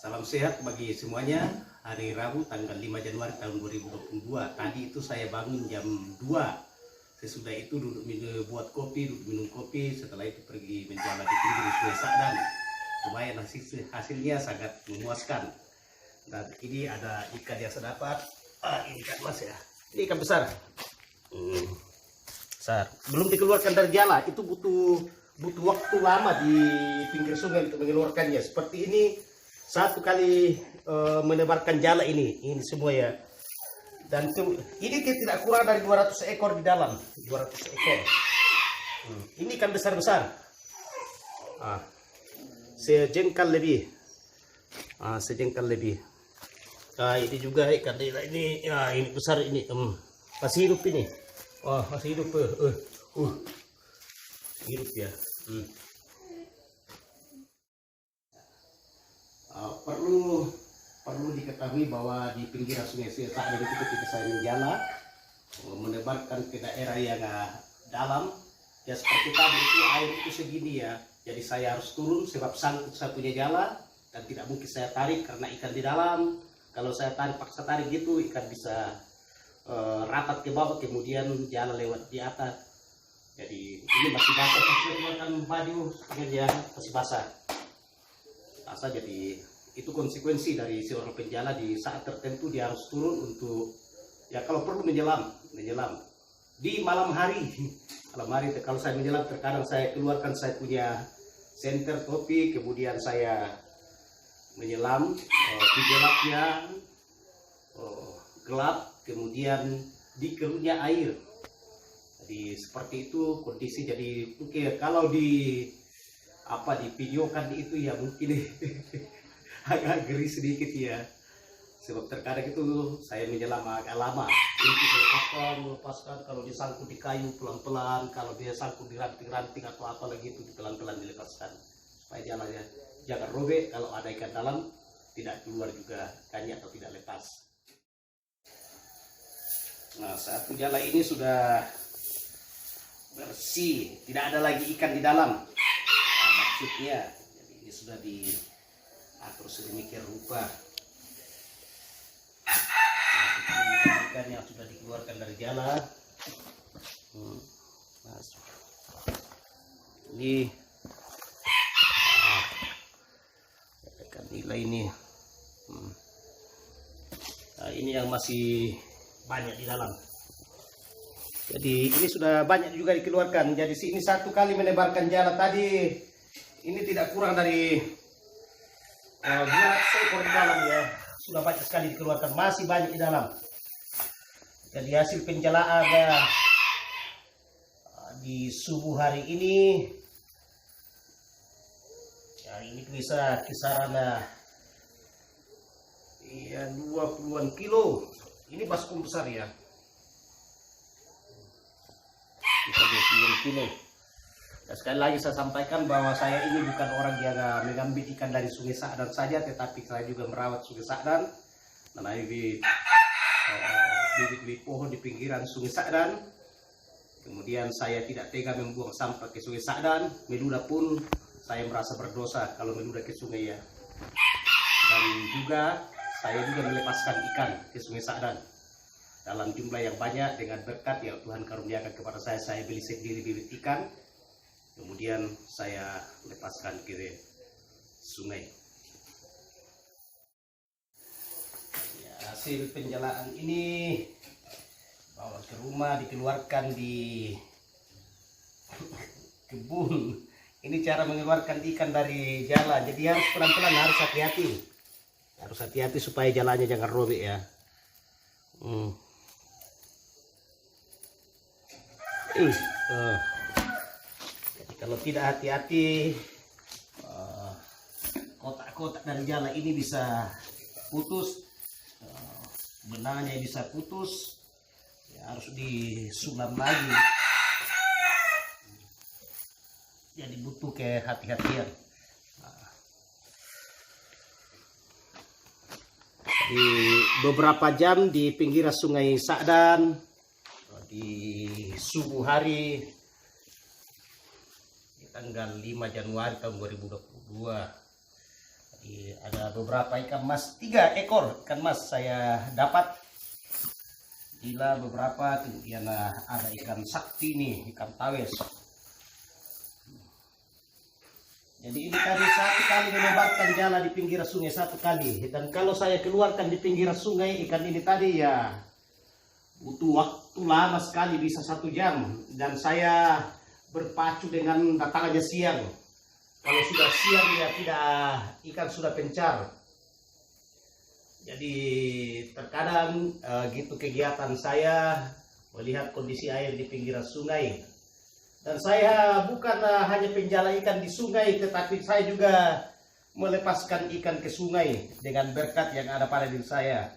Salam sehat bagi semuanya. Hari Rabu tanggal 5 Januari tahun 2022. Tadi itu saya bangun jam 2. Sesudah itu duduk buat kopi, duduk minum kopi. Setelah itu pergi menjalan di pinggir Sungai Sa'dan. Lumayan hasilnya sangat memuaskan. Dan ini ada ikan yang saya dapat. Ini ikan mas ya. Ini ikan besar. Besar. Belum dikeluarkan dari jala. Itu butuh waktu lama di pinggir sungai untuk mengeluarkannya. Seperti ini. Satu kali menebarkan jala ini semua ya. Dan ini tidak kurang dari 200 ekor di dalam. 200 ekor. Ini kan besar-besar. Sejengkal lebih. Sejengkal lebih. Ini juga ikan ini. Ini besar ini. Masih hidup ini. Masih hidup. Hidup ya. Perlu diketahui bahwa di pinggiran Sungai Sa'dan itu ketika saya menjala menebarkan ke daerah yang dalam ya, seperti tadi itu air itu segini ya, jadi saya harus turun sebab saya punya jala dan tidak mungkin saya tarik karena ikan di dalam. Kalau saya paksa tarik gitu, ikan bisa rapat ke bawah, kemudian jala lewat di atas. Jadi ini masih basah, saya keluarkan baju ya, masih basah. Jadi itu konsekuensi dari seorang penjala. Di saat tertentu dia harus turun untuk ya kalau perlu menyelam di malam hari. Kalau saya menyelam terkadang saya keluarkan saya punya senter topi, kemudian saya menyelam di gelapnya gelap, kemudian di keruhnya air. Jadi seperti itu kondisi. Jadi kalau di videokan itu ya mungkin agak geri sedikit ya, sebab terkadang itu saya menyelam agak lama untuk melepaskan. Kalau disangkut di kayu pelan-pelan, kalau dia sangkut di ranting-ranting atau apa lagi itu pelan-pelan dilepaskan supaya jalannya jangan robek. Kalau ada ikan dalam tidak keluar juga ikannya atau tidak lepas. Nah, satu jala ini sudah bersih, tidak ada lagi ikan di dalam. Maksudnya jadi ini sudah diatur sedemikian rupa. Ikan yang sudah dikeluarkan dari jala. Ini ikan nila ini. Nah, ini yang masih banyak di dalam. Jadi ini sudah banyak juga dikeluarkan. Jadi sini satu kali menebarkan jala tadi. Ini tidak kurang dari 200 ekor di dalam ya. Sudah banyak sekali dikeluarkan, masih banyak di dalam. Jadi hasil penjalaan di subuh hari ini ya, ini bisa kisaran ya 20-an kilo. Ini baskom besar ya. Bisa 20 kilo. Dan sekali lagi saya sampaikan bahwa saya ini bukan orang yang mengambil ikan dari Sungai Sa'dan saja, tetapi saya juga merawat Sungai Sa'dan. Dan bibit pohon di pinggiran Sungai Sa'dan. Kemudian saya tidak tega membuang sampah ke Sungai Sa'dan. Meludah pun saya merasa berdosa kalau meludah ke sungai ya. Dan juga saya juga melepaskan ikan ke Sungai Sa'dan dalam jumlah yang banyak dengan berkat yang Tuhan karuniakan kepada saya. Saya beli sendiri bibit ikan. Kemudian saya lepaskan ke sungai. Ya, hasil penjalaan ini bawa ke rumah, dikeluarkan di kebun. Ini cara mengeluarkan ikan dari jala. Jadi harus pelan-pelan, harus hati-hati. Harus hati-hati supaya jalannya jangan robek ya. Kalau tidak hati-hati, kotak-kotak dari jala ini bisa putus, benangnya bisa putus, ya, harus disulam lagi. Jadi butuh kehati-hatian. Di beberapa jam di pinggiran Sungai Sa'dan di subuh hari tanggal 5 Januari tahun 2022 Ada beberapa ikan mas, 3 ekor ikan mas saya dapat. Gila beberapa, kemudian ada ikan sakti nih, ikan tawes. Jadi ini tadi 1 kali melebarkan jala di pinggir sungai 1 kali. Dan kalau saya keluarkan di pinggir sungai ikan ini tadi ya butuh waktu lama sekali, bisa 1 jam. Dan saya berpacu dengan datangannya siang. Kalau sudah siang ya tidak, ikan sudah pencar. Jadi terkadang gitu kegiatan saya melihat kondisi air di pinggiran sungai. Dan saya bukan hanya penjala ikan di sungai, tetapi saya juga melepaskan ikan ke sungai dengan berkat yang ada pada diri saya.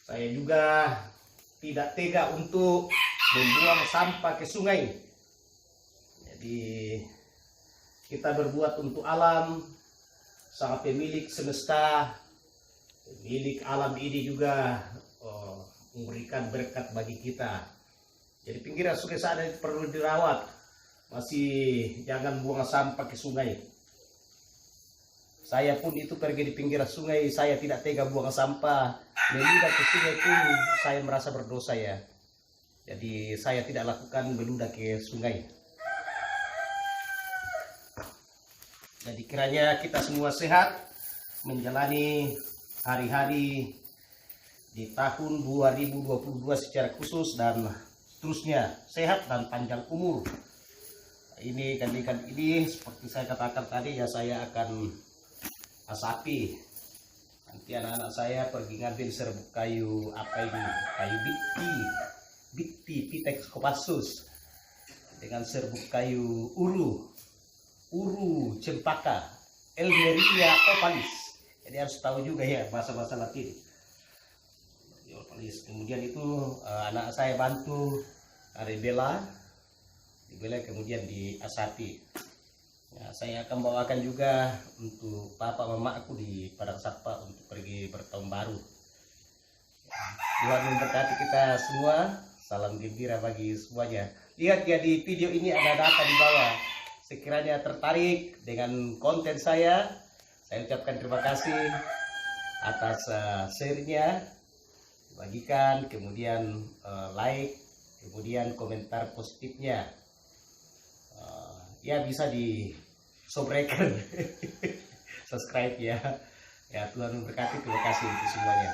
Saya juga tidak tega untuk membuang sampah ke sungai. Jadi kita berbuat untuk alam, sang pemilik semesta, pemilik alam ini juga memberikan berkat bagi kita. Jadi pinggiran sungai sana perlu dirawat, masih jangan buang sampah ke sungai. Saya pun itu pergi di pinggiran sungai, saya tidak tega buang sampah, meludah ke sungai pun saya merasa berdosa ya. Jadi saya tidak lakukan meludah ke sungai. Jadi kiranya kita semua sehat menjalani hari-hari di tahun 2022 secara khusus dan seterusnya, sehat dan panjang umur. Ini ikan-ikan ini seperti saya katakan tadi ya, saya akan asapi. Nanti anak-anak saya pergi ngambil serbuk kayu, apa ini, kayu bitti Pitex kopassus, dengan serbuk kayu uru cempaka, Elmeria opalis. Jadi harus tahu juga ya bahasa-bahasa Latin. Opalis. Kemudian itu anak saya bantu dibela kemudian diasapi. Ya, saya akan bawakan juga untuk papa mama aku di Padang Sapa untuk pergi bertahun baru. Ya, Tuhan memberkati kita semua. Salam gembira bagi semuanya. Lihat ya, di video ini ada data di bawah. Sekiranya tertarik dengan konten saya ucapkan terima kasih atas share-nya, bagikan, kemudian like, kemudian komentar positifnya. Ya bisa di subscribe ya. Ya Tuhan memberkati, terima kasih untuk semuanya.